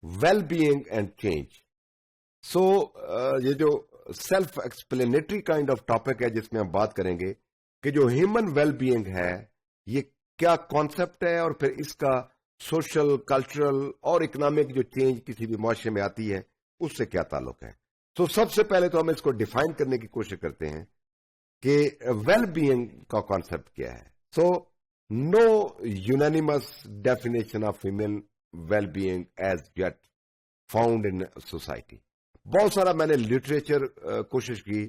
Well being and change. So یہ جو self explanatory kind of topic ہے جس میں ہم بات کریں گے کہ جو ہیومن ویل بینگ ہے یہ کیا کانسیپٹ ہے، اور پھر اس کا سوشل، کلچرل اور اکنامک جو چینج کسی بھی معاشرے میں آتی ہے اس سے کیا تعلق ہے. تو سب سے پہلے تو ہم اس کو ڈیفائن کرنے کی کوشش کرتے ہیں کہ ویل بینگ کا کانسیپٹ کیا ہے. So no unanimous definition of human well being as yet found in society. بہت سارا میں نے لٹریچر کوشش کی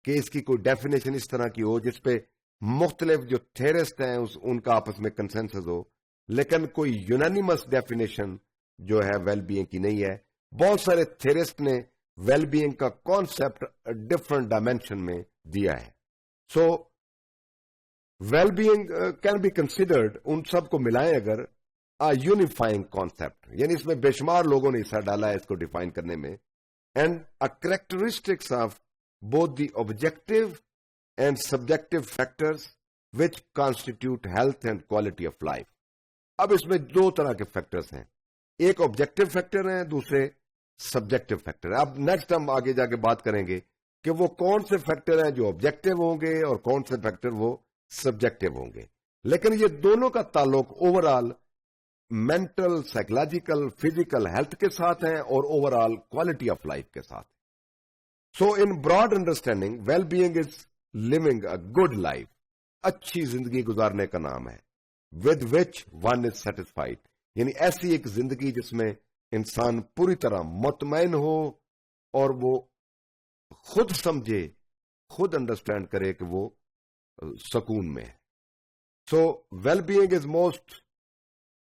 کہ اس کی کوئی ڈیفینیشن اس طرح کی ہو جس پہ مختلف جو تھیرسٹ ہیں ان کا آپس میں کنسنسس ہو، لیکن کوئی یونانیمس ڈیفینیشن جو ہے ویل بینگ کی نہیں ہے. بہت سارے تھیرسٹ نے ویل بینگ کا کانسیپٹ ڈفرنٹ ڈائمینشن میں دیا ہے. So well being can be considered, ان سب کو ملائیں اگر، یونیفائنگ کانسیپٹ، یعنی اس میں بے شمار لوگوں نے حصہ ڈالا ہے اس کو ڈیفائن کرنے میں. And characteristics of both the objective and subjective factors which constitute health and quality of life. اب اس میں دو طرح کے فیکٹرز ہیں، ایک آبجیکٹو فیکٹر ہیں، دوسرے سبجیکٹو فیکٹر ہیں. اب نیکسٹ ہم آگے جا کے بات کریں گے کہ وہ کون سے فیکٹر ہیں جو آبجیکٹو ہوں گے اور کون سے فیکٹر وہ سبجیکٹو ہوں گے. لیکن یہ دونوں کا تعلق over all mental, psychological, physical health کے ساتھ ہیں اور over all quality of life کے ساتھ. So in broad understanding, well-being is living a good life. اچھی زندگی گزارنے کا نام ہے. With which one is satisfied. یعنی ایسی ایک زندگی جس میں انسان پوری طرح مطمئن ہو اور وہ خود سمجھے، خود انڈرسٹینڈ کرے کہ وہ سکون میں ہے. So well-being is most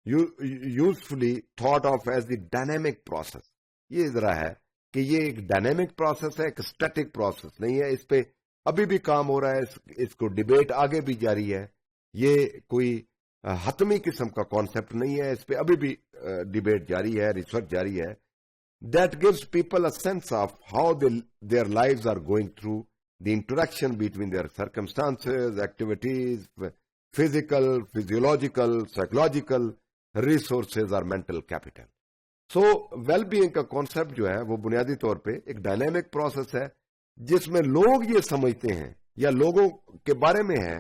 usefully thought of as the dynamic process. یہ ذرا ہے کہ یہ ایک ڈائنامک پروسیس ہے، ایک اسٹیٹک پروسیس نہیں ہے. اس پہ ابھی بھی کام ہو رہا ہے، اس کو ڈیبیٹ آگے بھی جاری ہے. یہ کوئی حتمی قسم کا کانسیپٹ نہیں ہے، اس پہ ابھی بھی ڈیبیٹ جاری ہے، ریسرچ جاری ہے. That gives people a sense of how their lives are going through the interaction between their circumstances, activities, physical, physiological, psychological resources اور mental capital. So well being کا کانسیپٹ جو ہے وہ بنیادی طور پہ ایک ڈائنامک پروسیس ہے جس میں لوگ یہ سمجھتے ہیں یا لوگوں کے بارے میں ہے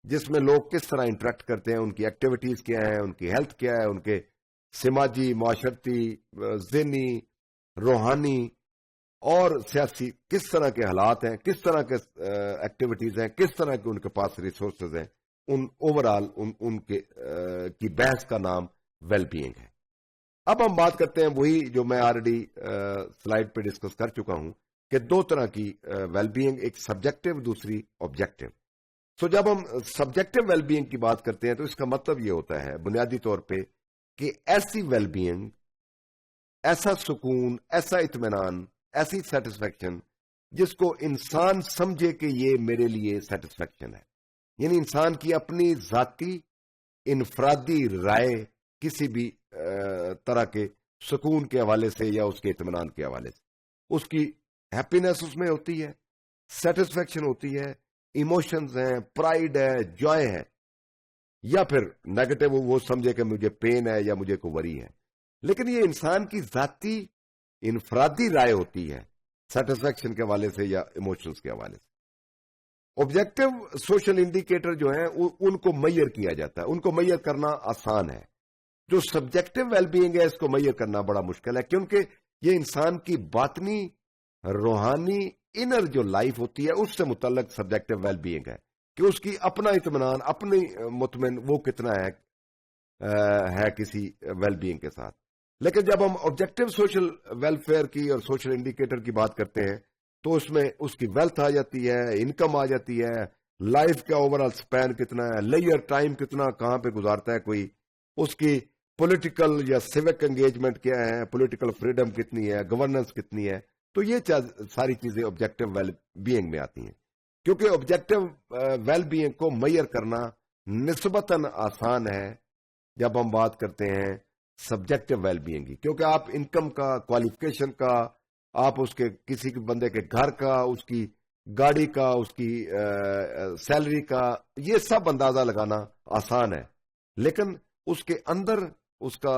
جس میں لوگ کس طرح انٹریکٹ کرتے ہیں، ان کی ایکٹیویٹیز کیا ہیں، ان کی ہیلتھ کیا ہے، ان کے سماجی، معاشرتی، ذہنی، روحانی اور سیاسی کس طرح کے حالات ہیں، کس طرح کے ایکٹیویٹیز ہیں، کس طرح کے ان کے پاس ریسورسز ہیں. ان اوور آل ان کے کی بحث کا نام ویل بینگ ہے. اب ہم بات کرتے ہیں وہی جو میں آلریڈی سلائیڈ پہ ڈسکس کر چکا ہوں کہ دو طرح کی ویل بینگ، ایک سبجیکٹو، دوسری آبجیکٹو. سو جب ہم سبجیکٹو ویل بینگ کی بات کرتے ہیں تو اس کا مطلب یہ ہوتا ہے بنیادی طور پہ کہ ایسی ویل بینگ، ایسا سکون، ایسا اطمینان، ایسی سیٹسفیکشن جس کو انسان سمجھے کہ یہ میرے لیے سیٹسفیکشن ہے. یعنی انسان کی اپنی ذاتی انفرادی رائے کسی بھی طرح کے سکون کے حوالے سے یا اس کے اطمینان کے حوالے سے، اس کی ہیپینس اس میں ہوتی ہے، سیٹسفیکشن ہوتی ہے، ایموشنز ہیں، پرائیڈ ہے، جوائے ہے، یا پھر نیگیٹو وہ سمجھے کہ مجھے پین ہے یا مجھے کوئی وری ہے. لیکن یہ انسان کی ذاتی انفرادی رائے ہوتی ہے سیٹسفیکشن کے حوالے سے یا ایموشنز کے حوالے سے. آبجیکٹو سوشل انڈیکیٹر جو ہیں ان کو میئر کیا جاتا ہے، ان کو میئر کرنا آسان ہے. جو سبجیکٹو ویل بینگ ہے اس کو میئر کرنا بڑا مشکل ہے، کیونکہ یہ انسان کی باطنی، روحانی، انر جو لائف ہوتی ہے اس سے متعلق سبجیکٹو ویل بینگ ہے کہ اس کی اپنا اطمینان، اپنی مطمئن وہ کتنا ہے کسی ویل بینگ کے ساتھ. لیکن جب ہم آبجیکٹو سوشل ویلفیئر کی اور سوشل انڈیکیٹر کی بات کرتے ہیں تو اس میں اس کی ویلتھ آ جاتی ہے، انکم آ جاتی ہے، لائف کا اوور آل سپین کتنا ہے، لیئر ٹائم کتنا کہاں پہ گزارتا ہے کوئی، اس کی پولیٹیکل یا سیوک انگیجمنٹ کیا ہے، پولیٹیکل فریڈم کتنی ہے، گورننس کتنی ہے. تو یہ ساری چیزیں آبجیکٹو ویل بینگ میں آتی ہیں. کیونکہ آبجیکٹو ویل بینگ کو میئر کرنا نسبتاً آسان ہے جب ہم بات کرتے ہیں سبجیکٹو ویل بینگ کی، کیونکہ آپ انکم کا، کوالیفکیشن کا، آپ اس کے کسی بندے کے گھر کا، اس کی گاڑی کا، اس کی سیلری کا، یہ سب اندازہ لگانا آسان ہے. لیکن اس کے اندر اس کا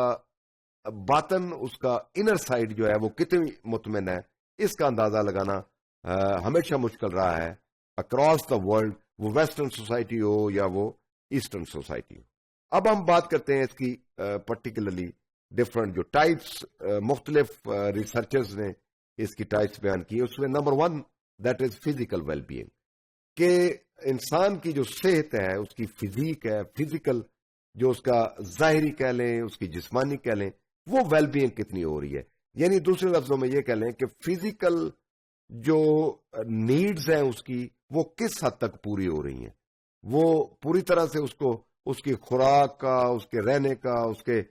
باطن اس کا انر سائڈ جو ہے وہ کتنی مطمئن ہے، اس کا اندازہ لگانا ہمیشہ مشکل رہا ہے اکراس دا ورلڈ، وہ ویسٹرن سوسائٹی ہو یا وہ ایسٹرن سوسائٹی ہو۔ اب ہم بات کرتے ہیں اس کی پرٹیکولرلی ڈفرنٹ جو ٹائپس، مختلف ریسرچرز نے اس کی ٹائپس بیان کی، اس میں number 1 that is physical well being, کہ انسان کی جو صحت ہے، اس کی فزیک ہے، فزیکل جو اس کا ظاہری کہہ لیں، اس کی جسمانی کہہ لیں، وہ ویل بینگ کتنی ہو رہی ہے۔ یعنی دوسرے لفظوں میں یہ کہہ لیں کہ فزیکل جو نیڈز ہیں اس کی، وہ کس حد تک پوری ہو رہی ہیں، وہ پوری طرح سے اس کی خوراک کا، اس کے رہنے کا، اس کے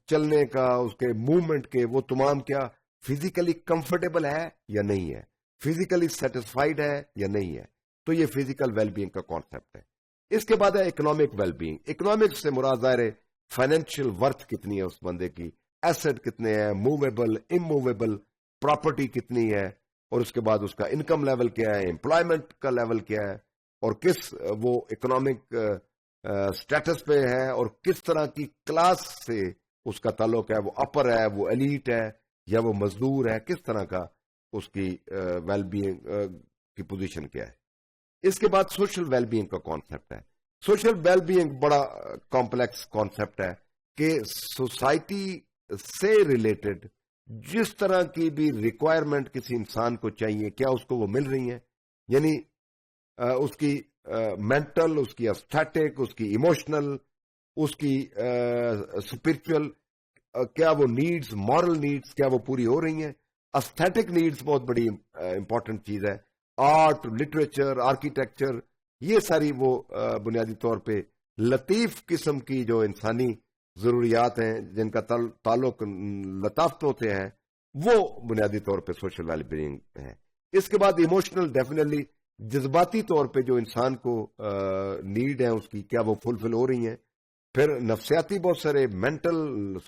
چلنے کا، اس کے موومنٹ کے، وہ تمام کیا فزیکلی کمفرٹیبل ہے یا نہیں ہے، فزیکلی سیٹسفائیڈ ہے یا نہیں ہے۔ تو یہ فزیکل ویل بینگ کا کانسیپٹ ہے۔ اس کے بعد ہے اکنامک ویل بینگ۔ اکنامک سے مراد ظاہر ہے فائنینشیل ورتھ کتنی ہے اس بندے کی، ایسٹ کتنے ہیں، موویبل اموویبل پراپرٹی کتنی ہے، اور اس کے بعد اس کا انکم لیول کیا ہے، امپلائمنٹ کا لیول کیا ہے، اور کس وہ اکنامک سٹیٹس پہ ہے، اور کس طرح کی کلاس سے اس کا تعلق ہے، وہ اپر ہے، وہ ایلیٹ ہے، یا وہ مزدور ہے، کس طرح کا اس کی ویل بینگ کی پوزیشن کیا ہے۔ اس کے بعد سوشل ویل بینگ کا کانسیپٹ ہے۔ سوشل ویل بینگ بڑا کمپلیکس کانسیپٹ ہے کہ سوسائٹی سے ریلیٹڈ جس طرح کی بھی ریکوائرمنٹ کسی انسان کو چاہیے، کیا اس کو وہ مل رہی ہیں، یعنی اس کی مینٹل، اس کی ایستھیٹک، اس کی ایموشنل، اس کی اسپرچل، کیا وہ نیڈز، مورل نیڈز کیا وہ پوری ہو رہی ہیں۔ ایستھیٹک نیڈز بہت بڑی امپورٹنٹ چیز ہے، آرٹ، لٹریچر، آرکیٹیکچر، یہ ساری وہ بنیادی طور پہ لطیف قسم کی جو انسانی ضروریات ہیں جن کا تعلق لطافتوں سے ہے، وہ بنیادی طور پہ سوشل ویل بینگ ہے۔ اس کے بعد ایموشنل، ڈیفینیٹلی جذباتی طور پہ جو انسان کو نیڈ ہے اس کی، کیا وہ فلفل ہو رہی ہیں۔ پھر نفسیاتی بہت سارے مینٹل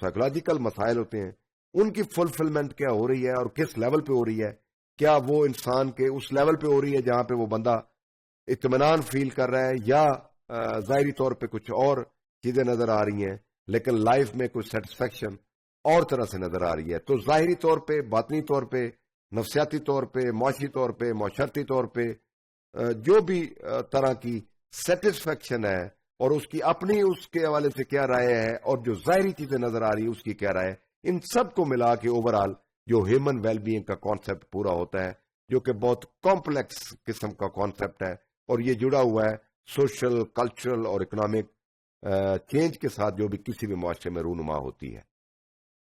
سائیکولوجیکل مسائل ہوتے ہیں، ان کی فلفلمنٹ کیا ہو رہی ہے اور کس لیول پہ ہو رہی ہے، کیا وہ انسان کے اس لیول پہ ہو رہی ہے جہاں پہ وہ بندہ اطمینان فیل کر رہا ہے، یا ظاہری طور پہ کچھ اور چیزیں نظر آ رہی ہیں لیکن لائف میں کوئی سیٹسفیکشن اور طرح سے نظر آ رہی ہے۔ تو ظاہری طور پہ، باطنی طور پہ، نفسیاتی طور پہ، معاشی طور پہ، معاشرتی طور پہ جو بھی طرح کی سیٹسفیکشن ہے، اور اس کی اپنی اس کے حوالے سے کیا رائے ہے، اور جو ظاہری چیزیں نظر آ رہی ہے اس کی کیا رائے ہے، ان سب کو ملا کے اوورآل جو ہیومن ویل بینگ کا کانسیپٹ پورا ہوتا ہے، جو کہ بہت کمپلیکس قسم کا کانسیپٹ ہے، اور یہ جڑا ہوا ہے سوشل، کلچرل اور اکنامک چینج کے ساتھ جو بھی کسی بھی معاشرے میں رونما ہوتی ہے۔